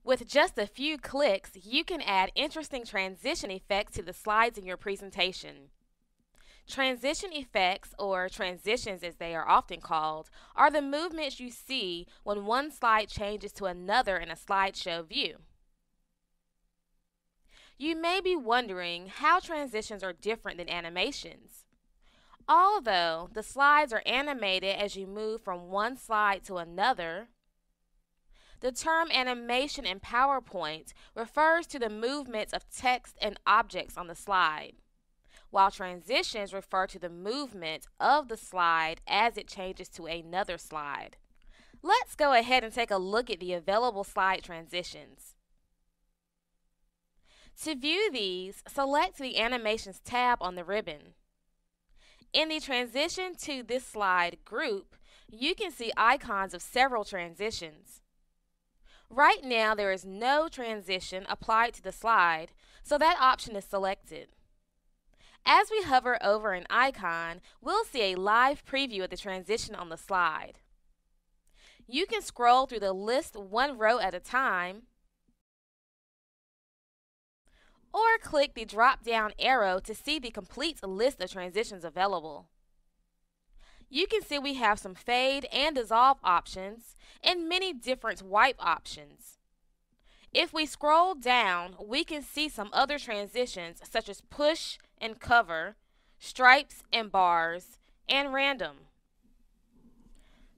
With just a few clicks, you can add interesting transition effects to the slides in your presentation. Transition effects, or transitions as they are often called, are the movements you see when one slide changes to another in a slideshow view. You may be wondering how transitions are different than animations. Although the slides are animated as you move from one slide to another, the term animation in PowerPoint refers to the movements of text and objects on the slide, while transitions refer to the movement of the slide as it changes to another slide. Let's go ahead and take a look at the available slide transitions. To view these, select the Animations tab on the ribbon. In the Transition to this slide group, you can see icons of several transitions. Right now, there is no transition applied to the slide, so that option is selected. As we hover over an icon, we'll see a live preview of the transition on the slide. You can scroll through the list one row at a time, or click the drop-down arrow to see the complete list of transitions available. You can see we have some fade and dissolve options and many different wipe options. If we scroll down, we can see some other transitions such as push and cover, stripes and bars, and random.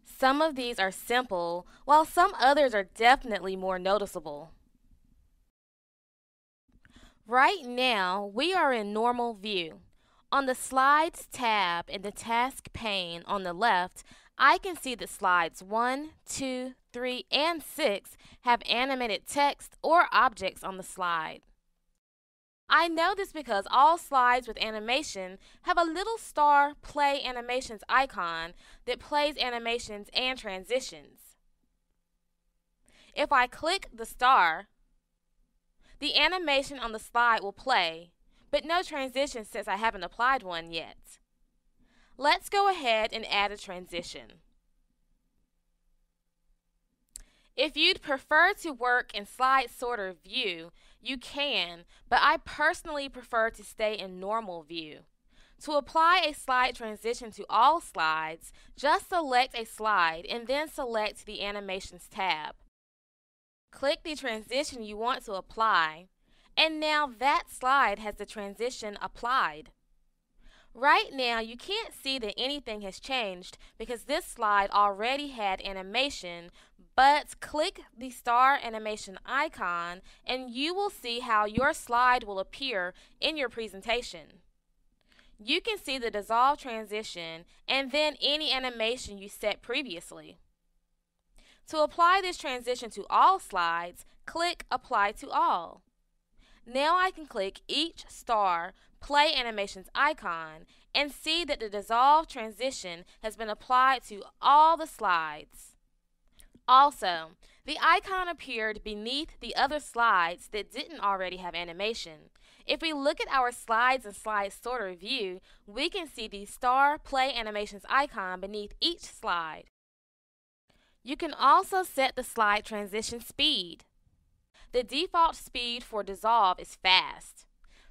Some of these are simple, while some others are definitely more noticeable. Right now, we are in normal view. On the Slides tab in the Task pane on the left, I can see that slides 1, 2, 3, and 6 have animated text or objects on the slide. I know this because all slides with animation have a little star Play Animations icon that plays animations and transitions. If I click the star, the animation on the slide will play, but no transition since I haven't applied one yet. Let's go ahead and add a transition. If you'd prefer to work in slide sorter view, you can, but I personally prefer to stay in normal view. To apply a slide transition to all slides, just select a slide and then select the Animations tab. Click the transition you want to apply, and now that slide has the transition applied. Right now, you can't see that anything has changed because this slide already had animation, but click the star animation icon and you will see how your slide will appear in your presentation. You can see the dissolve transition and then any animation you set previously. To apply this transition to all slides, click Apply to All. Now I can click each star Play Animations icon and see that the dissolve transition has been applied to all the slides. Also, the icon appeared beneath the other slides that didn't already have animation. If we look at our slides and slide sorter view, we can see the star Play Animations icon beneath each slide. You can also set the slide transition speed. The default speed for dissolve is fast.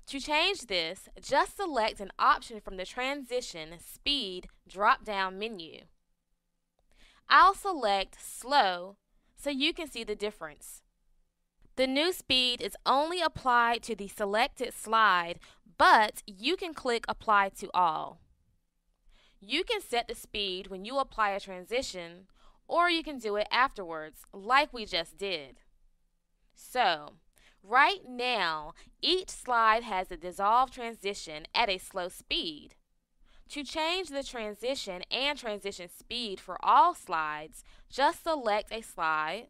To change this, just select an option from the Transition Speed drop-down menu. I'll select Slow so you can see the difference. The new speed is only applied to the selected slide, but you can click Apply to All. You can set the speed when you apply a transition, or you can do it afterwards, like we just did. So, right now, each slide has a dissolve transition at a slow speed. To change the transition and transition speed for all slides, just select a slide,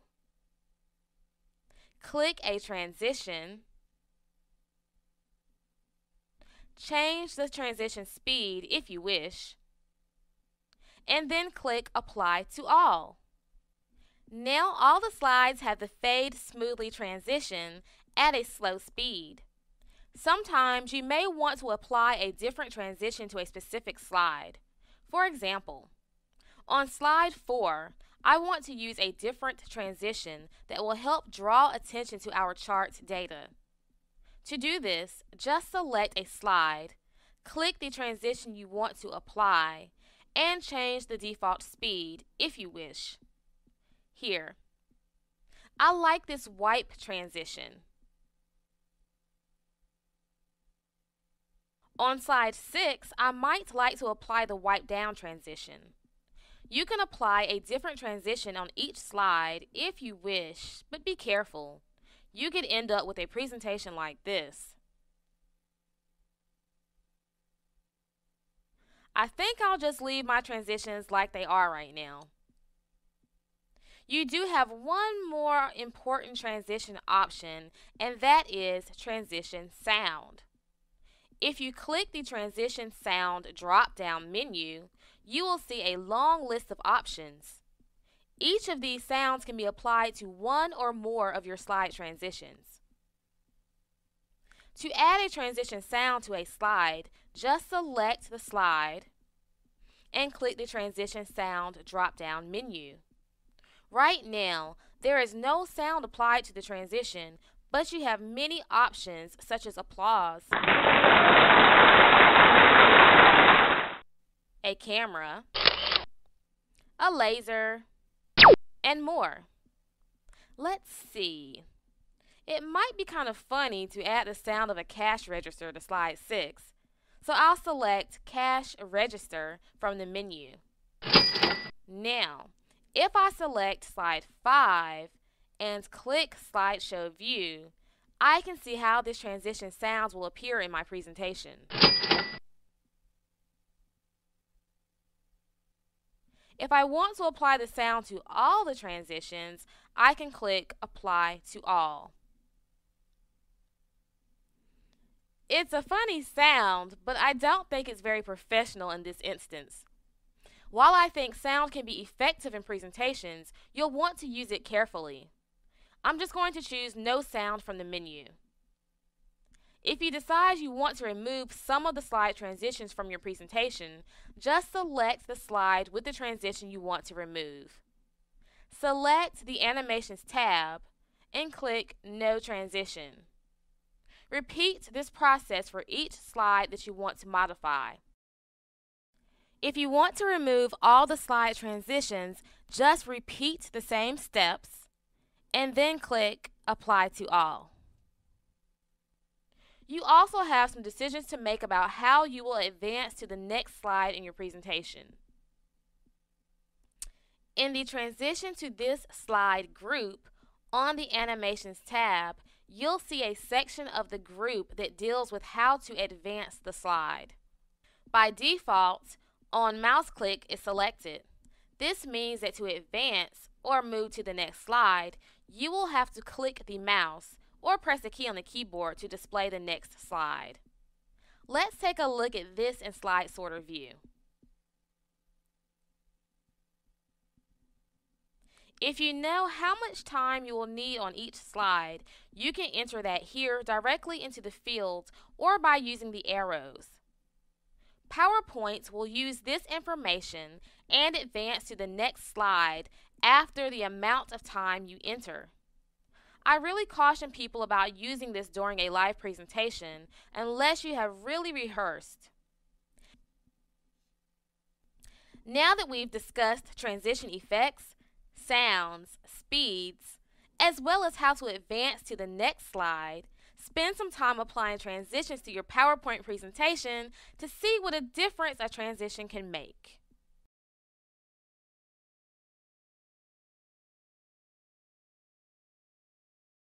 click a transition, change the transition speed if you wish, and then click Apply to All. Now all the slides have the Fade Smoothly transition at a slow speed. Sometimes you may want to apply a different transition to a specific slide. For example, on slide 4, I want to use a different transition that will help draw attention to our chart data. To do this, just select a slide, click the transition you want to apply, and change the default speed if you wish. Here, I like this wipe transition. On slide 6, I might like to apply the wipe down transition. You can apply a different transition on each slide if you wish, but be careful. You could end up with a presentation like this. I think I'll just leave my transitions like they are right now. You do have one more important transition option, and that is transition sound. If you click the transition sound drop-down menu, you will see a long list of options. Each of these sounds can be applied to one or more of your slide transitions. To add a transition sound to a slide, just select the slide and click the transition sound drop-down menu. Right now, there is no sound applied to the transition, but you have many options such as applause, a camera, a laser, and more. Let's see. It might be kind of funny to add the sound of a cash register to slide 6, so I'll select Cash Register from the menu. Now, if I select slide 5 and click Slideshow View, I can see how this transition sounds will appear in my presentation. If I want to apply the sound to all the transitions, I can click Apply to All. It's a funny sound, but I don't think it's very professional in this instance. While I think sound can be effective in presentations, you'll want to use it carefully. I'm just going to choose No Sound from the menu. If you decide you want to remove some of the slide transitions from your presentation, just select the slide with the transition you want to remove. Select the Animations tab and click No Transition. Repeat this process for each slide that you want to modify. If you want to remove all the slide transitions, just repeat the same steps and then click Apply to All. You also have some decisions to make about how you will advance to the next slide in your presentation. In the Transition to this slide group, on the Animations tab, you'll see a section of the group that deals with how to advance the slide. By default, on mouse click is selected. This means that to advance or move to the next slide, you will have to click the mouse or press a key on the keyboard to display the next slide. Let's take a look at this in Slide Sorter View. If you know how much time you will need on each slide, you can enter that here directly into the fields or by using the arrows. PowerPoint will use this information and advance to the next slide after the amount of time you enter. I really caution people about using this during a live presentation unless you have really rehearsed. Now that we've discussed transition effects, sounds, speeds, as well as how to advance to the next slide, spend some time applying transitions to your PowerPoint presentation to see what a difference a transition can make.